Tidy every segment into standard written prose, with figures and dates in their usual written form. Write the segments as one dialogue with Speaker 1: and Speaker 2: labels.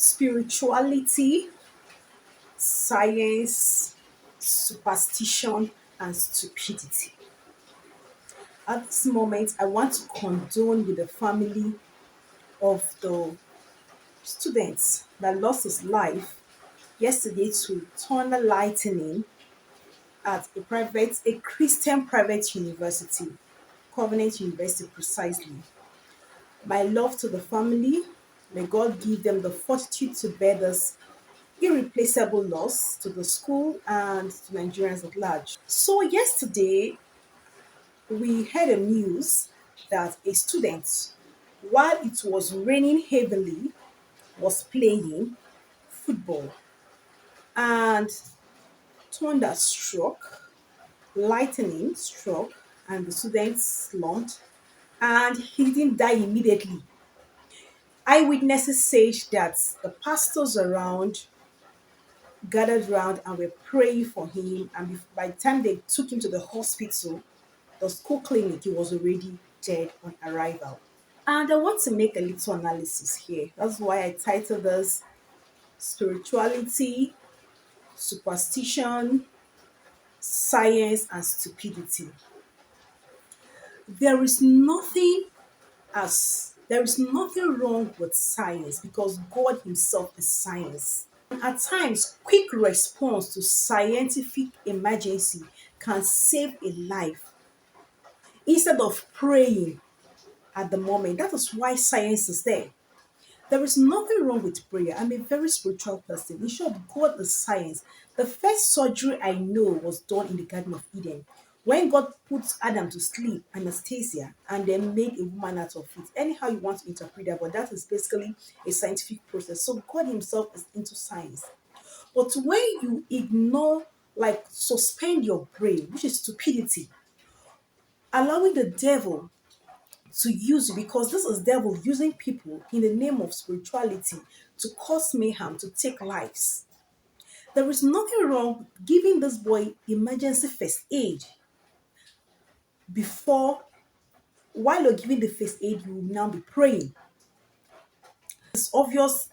Speaker 1: spirituality, science, superstition, and stupidity. At this moment, I want to condone with the family of the student that lost his life yesterday to thunder lightning at a Christian private university, Covenant University precisely. My love to the family. May God give them the fortitude to bear this irreplaceable loss to the school and to Nigerians at large. So yesterday we heard a news that a student, while it was raining heavily, was playing football and thunder struck, lightning struck, and the student slumped and he didn't die immediately. Eyewitnesses said that the pastors around gathered around and were praying for him, and by the time they took him to the hospital, the school clinic, he was already dead on arrival. And I want to make a little analysis here. That's why I titled this Spirituality, Superstition, Science, and Stupidity. There is nothing there is nothing wrong with science because God Himself is science. And at times, quick response to scientific emergency can save a life instead of praying at the moment. That is why science is there. There is nothing wrong with prayer. I'm a very spiritual person. In short, God is science. The first surgery I know was done in the Garden of Eden. When God put Adam to sleep, anesthesia, and then made a woman out of it. Anyhow you want to interpret that, but that is basically a scientific process. So God Himself is into science. But when you ignore, like suspend your brain, which is stupidity, allowing the devil to use you, because this is devil using people in the name of spirituality to cause mayhem, to take lives. There is nothing wrong giving this boy emergency first aid before, while you're giving the first aid, you will now be praying. It's obvious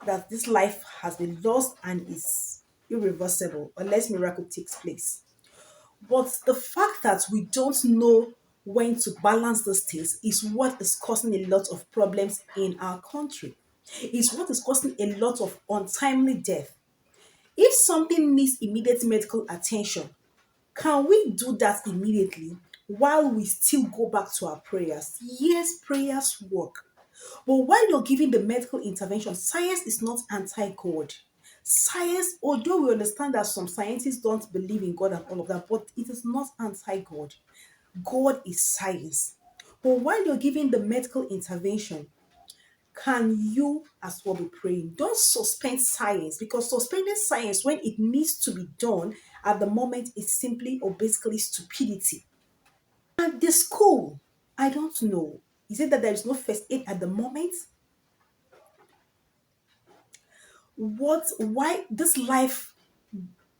Speaker 1: that this life has been lost and is irreversible unless miracle takes place. But the fact that we don't know when to balance these things is what is causing a lot of problems in our country. It's what is causing a lot of untimely death. If something needs immediate medical attention, can we do that immediately while we still go back to our prayers? Yes, prayers work. But while you're giving the medical intervention, science is not anti-God. Science, although we understand that some scientists don't believe in God and all of that, but it is not anti-God. God is science. But while you're giving the medical intervention, can you as well be praying? Don't suspend science, because suspending science when it needs to be done at the moment is simply or basically stupidity. And the school, I don't know. Is it that there is no first aid at the moment? Why this life,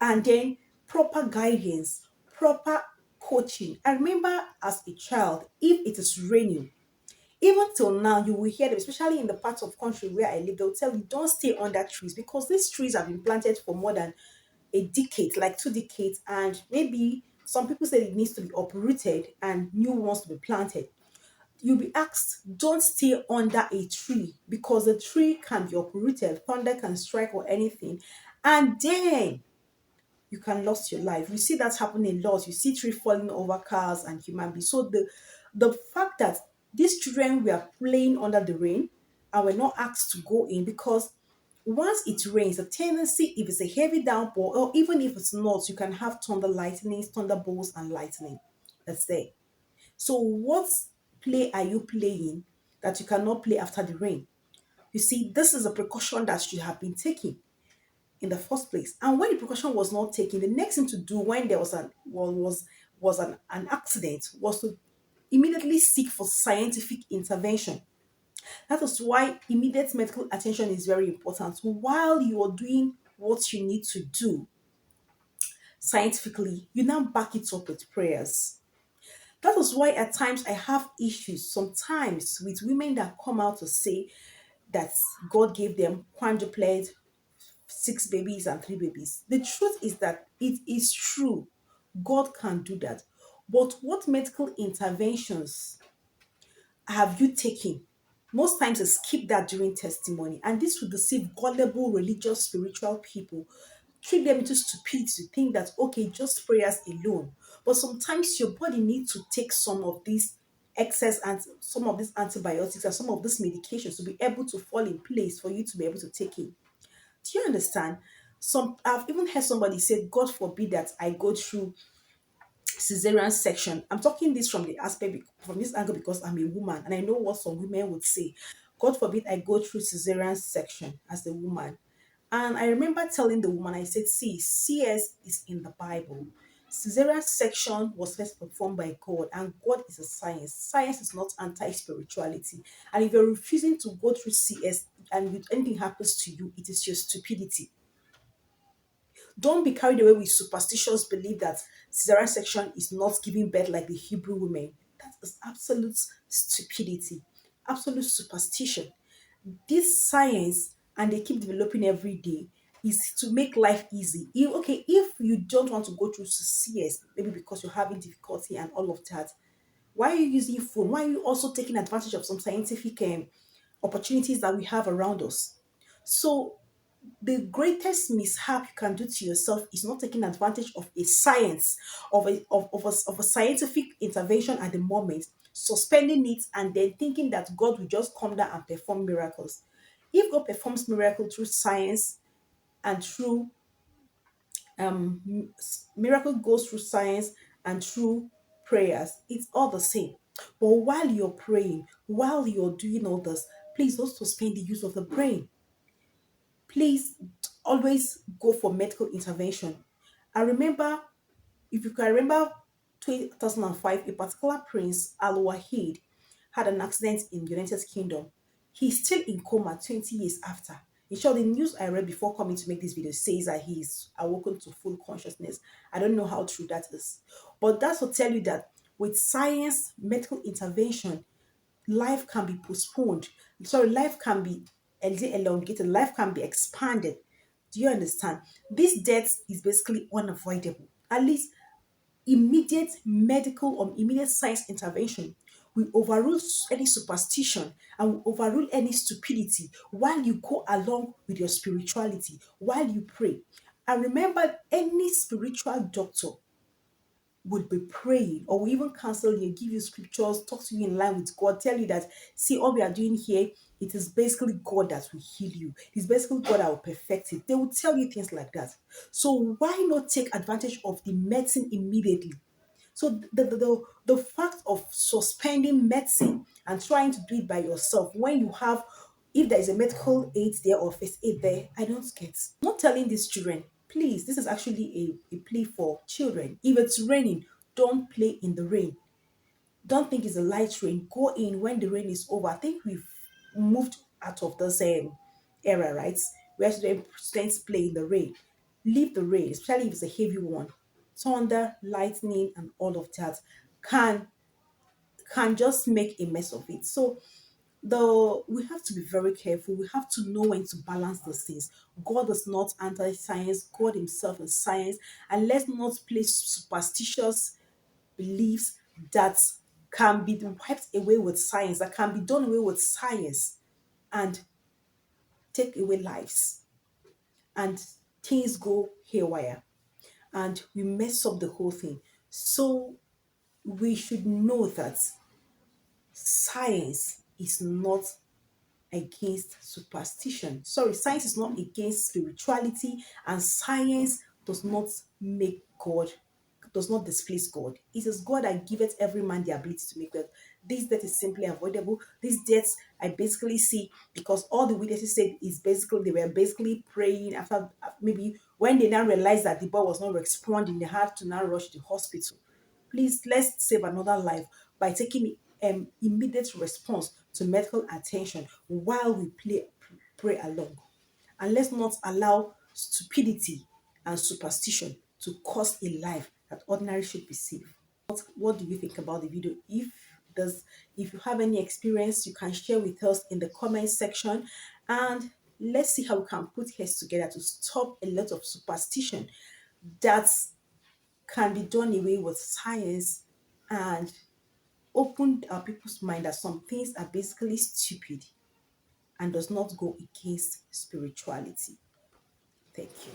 Speaker 1: and then proper guidance, proper coaching? I remember as a child, if it is raining, even till now, you will hear them, especially in the part of country where I live, they'll tell you don't stay under trees because these trees have been planted for more than a decade, like 2 decades, and maybe some people say it needs to be uprooted and new ones to be planted. You'll be asked, don't stay under a tree because the tree can be uprooted, thunder can strike or anything, and then you can lose your life. You see that happening a lot. You see tree falling over cars and human beings. So the fact that these children were playing under the rain and were not asked to go in, because once it rains, the tendency, if it's a heavy downpour, or even if it's not, you can have thunder lightning, thunderbolts, and lightning. That's there. So what play are you playing that you cannot play after the rain? You see, this is a precaution that should have been taken in the first place. And when the precaution was not taken, the next thing to do when there was an accident was to immediately seek for scientific intervention. That is why immediate medical attention is very important. While you are doing what you need to do scientifically, you now back it up with prayers. That is why at times I have issues sometimes with women that come out to say that God gave them quadruplets, six babies and three babies. The truth is that it is true. God can do that. But what medical interventions have you taken? Most times I skip that during testimony, and this will deceive gullible religious spiritual people, trick them into stupidity to think that okay, just prayers alone. But sometimes your body needs to take some of these excess and some of these antibiotics and some of these medications to be able to fall in place for you to be able to take it. Do you understand? Some I've even heard somebody say, God forbid that I go through cesarean section. I'm talking this from the aspect from this angle because I'm a woman and I know what some women would say. God forbid I go through cesarean section as a woman. And I remember telling the woman, I said, see, CS is in the Bible. Cesarean section was first performed by God, and God is a science. Science is not anti-spirituality. And if you're refusing to go through CS and if anything happens to you, it is your stupidity. Don't be carried away with superstitious belief that cesarean section is not giving birth like the Hebrew women. That is absolute stupidity, absolute superstition. This science, and they keep developing every day, is to make life easy. If you don't want to go through CS, maybe because you're having difficulty and all of that, why are you using phone? Why are you also taking advantage of some scientific opportunities that we have around us? So the greatest mishap you can do to yourself is not taking advantage of a science, of a scientific intervention at the moment, suspending it, and then thinking that God will just come down and perform miracles. If God performs miracle through science and through miracle goes through science and through prayers, it's all the same. But while you're praying, while you're doing all this, please don't suspend the use of the brain. Please always go for medical intervention. I remember, if you can remember, 2005, a particular prince, Al Wahid, had an accident in the United Kingdom. He's still in coma 20 years after. In short, the news I read before coming to make this video says that he's awoken to full consciousness. I don't know how true that is. But that's to tell you that with science, medical intervention, life can be postponed. Sorry, life can be elongated, life can be expanded. Do you understand? This death is basically unavoidable. At least immediate medical or immediate science intervention will overrule any superstition and will overrule any stupidity while you go along with your spirituality, while you pray. And remember, any spiritual doctor would be praying or will even counsel you, give you scriptures, talk to you in line with God, tell you that, see, all we are doing here, it is basically God that will heal you. It's basically God that will perfect it. They will tell you things like that. So why not take advantage of the medicine immediately? So the fact of suspending medicine and trying to do it by yourself when you have, if there is a medical aid there or first aid there, I don't get. I'm not telling these children, please, this is actually a plea for children. If it's raining, don't play in the rain. Don't think it's a light rain. Go in when the rain is over. I think we've moved out of this era, right? Where students play in the rain. Leave the rain, especially if it's a heavy one. Thunder, lightning, and all of that can just make a mess of it. So we have to be very careful. We have to know when to balance those things. God is not anti-science. God Himself is science, and let's not place superstitious beliefs that can be wiped away with science, that can be done away with science, and take away lives, and things go haywire, and we mess up the whole thing. So we should know that science is not against superstition. Sorry, science is not against spirituality, and science does not make God, does not displace God. It is God that giveth every man the ability to make wealth. This death is simply avoidable. These deaths I basically see because all the witnesses said is basically they were basically praying after maybe when they now realized that the boy was not responding, they had to now rush to the hospital. Please, let's save another life by taking immediate response to medical attention while we pray along. And let's not allow stupidity and superstition to cost a life that ordinary should be saved. What do you think about the video? If Does If you have any experience, you can share with us in the comment section, and let's see how we can put heads together to stop a lot of superstition that can be done away with science, and open our people's mind that some things are basically stupid and does not go against spirituality. Thank you.